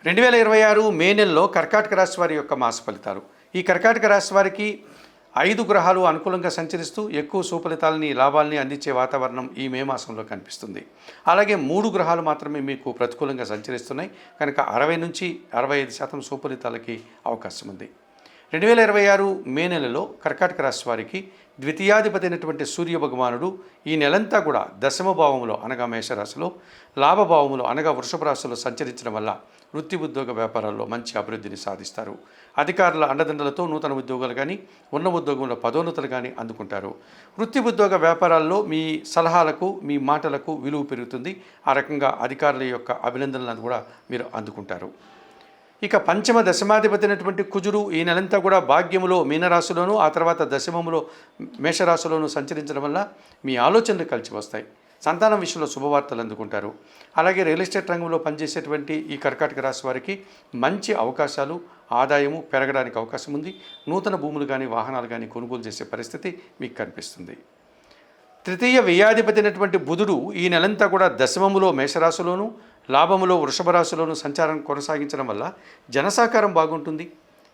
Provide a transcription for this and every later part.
2026 మే నెలలో కర్కాటక రాశి వారి యొక్క మాస ఫలితాలు. ఈ కర్కాటక రాశి వారికి 5 గ్రహాలు అనుకూలంగా సంచరిస్తూ ఎక్కువ సుఫలితాలని లాభాలని అందించే వాతావరణం ఈ మే మాసంలో కనిపిస్తుంది. అలాగే 3 గ్రహాలు మాత్రమే మీకు ప్రతికూలంగా సంచరిస్తున్నాయి కనుక 60 నుంచి 65% సుఫలితాలకి అవకాశం ఉంది. 2026 మే నెలలో కర్కాటక రాశి వారికి ద్వితీయాధిపతి అయినటువంటి సూర్య భగవానుడు ఈ నెలంతా కూడా దశమ భావంలో అనగా మేషరాశిలో, లాభభావంలో అనగా వృషభ రాశిలో సంచరించడం వల్ల వృత్తి ఉద్యోగ వ్యాపారాల్లో మంచి అభివృద్ధిని సాధిస్తారు. అధికారుల అండదండలతో నూతన ఉద్యోగాలు కానీ ఉన్న ఉద్యోగంలో పదోన్నతులు కానీ అందుకుంటారు. వృత్తి ఉద్యోగ వ్యాపారాల్లో మీ సలహాలకు మీ మాటలకు విలువ పెరుగుతుంది. ఆ రకంగా అధికారుల యొక్క అభినందనలను కూడా మీరు అందుకుంటారు. ఇక పంచమ దశమాధిపతి అయినటువంటి కుజుడు ఈ నెలంతా కూడా భాగ్యములో మీనరాశిలోను ఆ తర్వాత దశమములో మేషరాశిలోను సంచరించడం వల్ల మీ ఆలోచనలు కలిసి వస్తాయి. సంతానం విషయంలో శుభవార్తలు అందుకుంటారు. అలాగే రియల్ ఎస్టేట్ రంగంలో పనిచేసేటువంటి ఈ కర్కాటక రాశి వారికి మంచి అవకాశాలు, ఆదాయము పెరగడానికి అవకాశం ఉంది. నూతన భూములు కానీ వాహనాలు కానీ కొనుగోలు చేసే పరిస్థితి మీకు కనిపిస్తుంది. తృతీయ వ్యయాధిపతి అయినటువంటి బుధుడు ఈ నెలంతా కూడా దశమములో మేషరాశిలోను లాభములో వృషభ రాశిలోను సంచారం కొనసాగించడం వల్ల జనసహకారం బాగుంటుంది,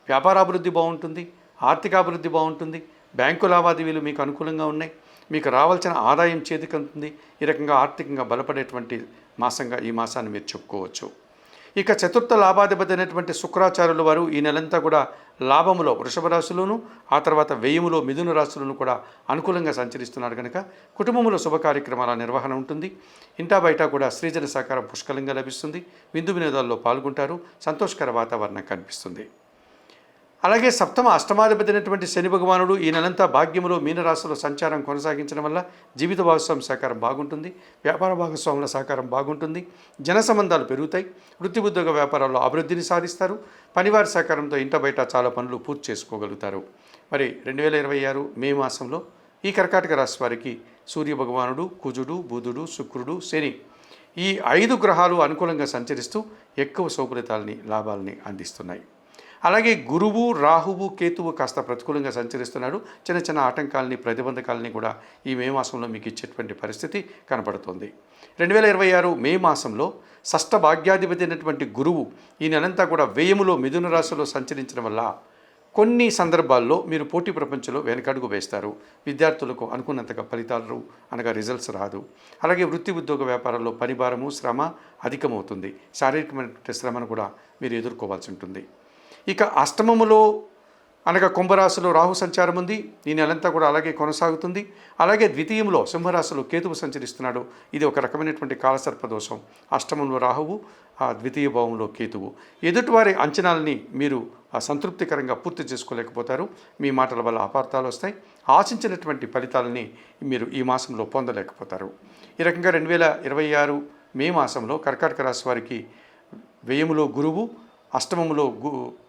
వ్యాపారాభివృద్ధి బాగుంటుంది, ఆర్థికాభివృద్ధి బాగుంటుంది, బ్యాంకు లావాదేవీలు మీకు అనుకూలంగా ఉన్నాయి, మీకు రావాల్సిన ఆదాయం చేతికంటుంది. ఈ రకంగా ఆర్థికంగా బలపడేటువంటి మాసంగా ఈ మాసాన్ని మీరు చెప్పుకోవచ్చు. ఇక చతుర్థ లాభాధిపతి అయినటువంటి శుక్రాచార్యుల వారు ఈ నెలంతా కూడా లాభములో వృషభ రాశిలోను ఆ తర్వాత వ్యయములో మిథున రాశులను కూడా అనుకూలంగా సంచరిస్తున్నారు కనుక కుటుంబంలో శుభ కార్యక్రమాల నిర్వహణ ఉంటుంది. ఇంటా బయట కూడా స్త్రీజన సహకారం పుష్కలంగా లభిస్తుంది. విందు వినోదాల్లో పాల్గొంటారు. సంతోషకర వాతావరణం కనిపిస్తుంది. అలాగే సప్తమ అష్టమాధిపతి అయినటువంటి శని భగవానుడు ఈ నెలంతా భాగ్యములో మీనరాశిలో సంచారం కొనసాగించడం వల్ల జీవిత భాగస్వామి సహకారం బాగుంటుంది, వ్యాపార భాగస్వాముల సహకారం బాగుంటుంది, జన సంబంధాలు పెరుగుతాయి, వృత్తి ఉద్యోగ వ్యాపారాల్లో అభివృద్ధిని సాధిస్తారు, పనివారి సహకారంతో ఇంట బయట చాలా పనులు పూర్తి చేసుకోగలుగుతారు. మరి 2026 మే మాసంలో ఈ కర్కాటక రాశి వారికి సూర్య భగవానుడు, కుజుడు, బుధుడు, శుక్రుడు, శని ఈ 5 గ్రహాలు అనుకూలంగా సంచరిస్తూ ఎక్కువ సౌఫలితాలని లాభాలని అందిస్తున్నాయి. అలాగే గురువు, రాహువు, కేతువు కాస్త ప్రతికూలంగా సంచరిస్తున్నాడు. చిన్న చిన్న ఆటంకాలని ప్రతిబంధకాలని కూడా ఈ మే మాసంలో మీకు ఇచ్చేటువంటి పరిస్థితి కనపడుతుంది. 2026 మే మాసంలో షష్ఠ భాగ్యాధిపతి అయినటువంటి గురువు ఈ నెలంతా కూడా వ్యయములో మిథున రాశిలో సంచరించడం వల్ల కొన్ని సందర్భాల్లో మీరు పోటీ ప్రపంచంలో వెనకడుగు వేస్తారు. విద్యార్థులకు అనుకున్నంతగా ఫలితాలు అనగా రిజల్ట్స్ రాదు. అలాగే వృత్తి ఉద్యోగ వ్యాపారాల్లో పనిభారము, శ్రమ అధికమవుతుంది. శారీరకమైన శ్రమను కూడా మీరు ఎదుర్కోవాల్సి ఉంటుంది. ఇక అష్టమములో అనగా కుంభరాశిలో రాహు సంచారం ఉంది. ఈ నెలంతా కూడా అలాగే కొనసాగుతుంది. అలాగే ద్వితీయంలో సింహరాశిలో కేతువు సంచరిస్తున్నాడు. ఇది ఒక రకమైనటువంటి కాలసర్ప దోషం. అష్టమంలో రాహువు, ఆ ద్వితీయ భావంలో కేతువు. ఎదుటివారి అంచనాలని మీరు సంతృప్తికరంగా పూర్తి చేసుకోలేకపోతారు. మీ మాటల వల్ల అపార్థాలు వస్తాయి. ఆశించినటువంటి ఫలితాలని మీరు ఈ మాసంలో పొందలేకపోతారు. ఈ రకంగా 2026 మే మాసంలో కర్కాటక రాశి వారికి వ్యయములో గురువు, అష్టమములో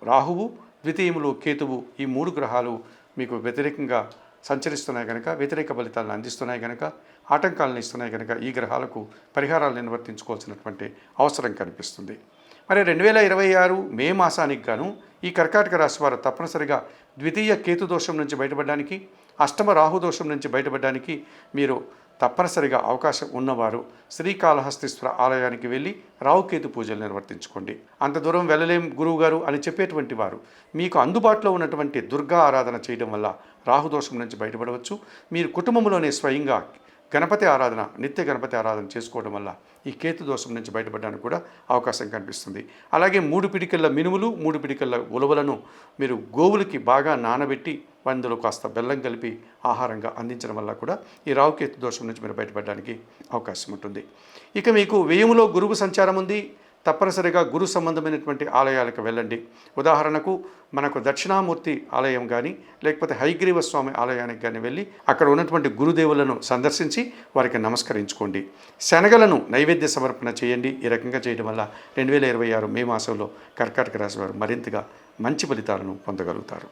రాహువు, ద్వితీయములో కేతువు ఈ 3 గ్రహాలు మీకు వ్యతిరేకంగా సంచరిస్తున్నాయి కనుక వ్యతిరేక ఫలితాలను అందిస్తున్నాయి కనుక ఆటంకాలను ఇస్తున్నాయి కనుక ఈ గ్రహాలకు పరిహారాలు నిర్వర్తించుకోవాల్సినటువంటి అవసరం కనిపిస్తుంది. మరి 2026 మే మాసానికి గాను ఈ కర్కాటక రాశి వారు తప్పనిసరిగా ద్వితీయ కేతు దోషం నుంచి బయటపడడానికి, అష్టమ రాహు దోషం నుంచి బయటపడడానికి మీరు తప్పనిసరిగా అవకాశం ఉన్నవారు శ్రీకాళహస్తీశ్వర ఆలయానికి వెళ్ళి రాహుకేతు పూజలు నిర్వర్తించుకోండి. అంత దూరం వెళ్ళలేం గురువు గారు అని చెప్పేటువంటి వారు మీకు అందుబాటులో ఉన్నటువంటి దుర్గా ఆరాధన చేయడం వల్ల రాహుదోషం నుంచి బయటపడవచ్చు. మీరు కుటుంబంలోనే స్వయంగా గణపతి ఆరాధన, నిత్య గణపతి ఆరాధన చేసుకోవడం వల్ల ఈ కేతు దోషం నుంచి బయటపడడానికి కూడా అవకాశం కనిపిస్తుంది. అలాగే 3 పిడికల మినుములు, 3 పిడికల ఉలవలను మీరు గోవులకి బాగా నానబెట్టి అందులో కాస్త బెల్లం కలిపి ఆహారంగా అందించడం వల్ల కూడా ఈ రాహుకేతు దోషం నుంచి మీరు బయటపడడానికి అవకాశం ఉంటుంది. ఇక మీకు వ్యయములో గురువు సంచారం ఉంది. తప్పనిసరిగా గురు సంబంధమైనటువంటి ఆలయాలకు వెళ్ళండి. ఉదాహరణకు మనకు దక్షిణామూర్తి ఆలయం కానీ లేకపోతే హయగ్రీవ స్వామి ఆలయానికి కానీ వెళ్ళి అక్కడ ఉన్నటువంటి గురుదేవులను సందర్శించి వారికి నమస్కరించుకోండి. శనగలను నైవేద్య సమర్పణ చేయండి. ఈ రకంగా చేయడం వల్ల 2026 మే మాసంలో కర్కాటక రాశి వారు మరింతగా మంచి ఫలితాలను పొందగలుగుతారు.